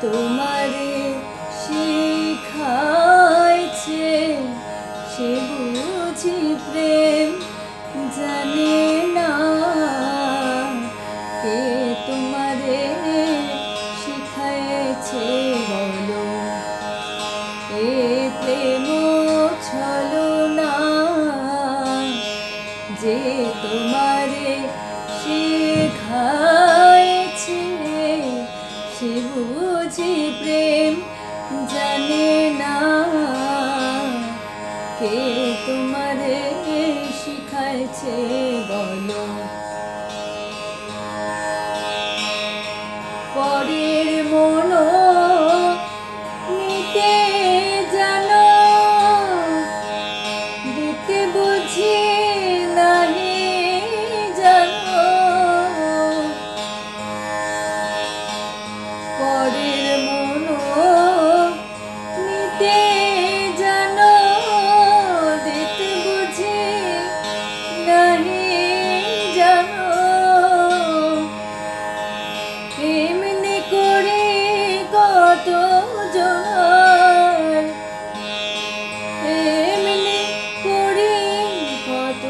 তোমারে শিখাইছে সে বুঝি প্রেম জানে না। কে তোমারে শিখাইছে বলো এ প্রেম ছলনা। যে তোমারে শিখাইছে সে বুঝি প্রেম জানে না। কে তোমারে শিখাইছে বলো। পরের মন নিতে জানো দিতে বুঝি নাহি জানো। পরের মন নিতে জানো দিতে বুঝি নাহি জানো। এমনি করে কত জনার এমনি করে কত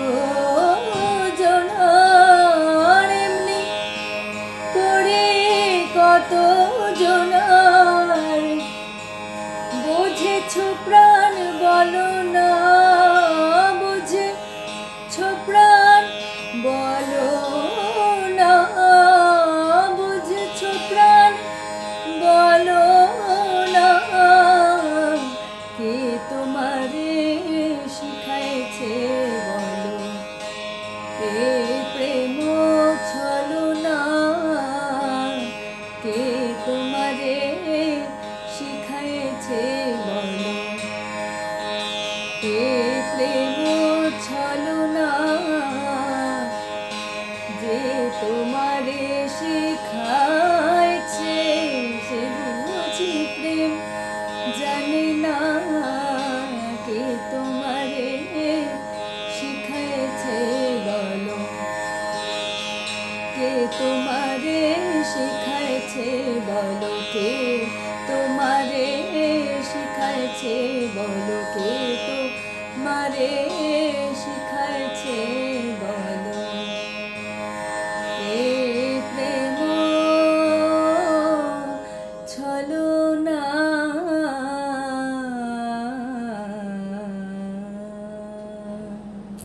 জনার এমনি করে কত জনার। বুঝেছ প্রাণ বলো না বুঝেছ প্রাণ বলো না। বুঝেছ প্রাণ বলো না। কে তোমারে শিখাইছে বলো এ প্রেম ছলনা। কে তোমারে শিখাইছে বলো এ প্রেম ছলনা। যে তোমারে শিখাইছে সে বুঝি প্রেম জানে না। কে তোমারে শিখাইছে বলো কে তোমারে শিখাইছে বলো। কে তোমারে শিখাইছে বলো।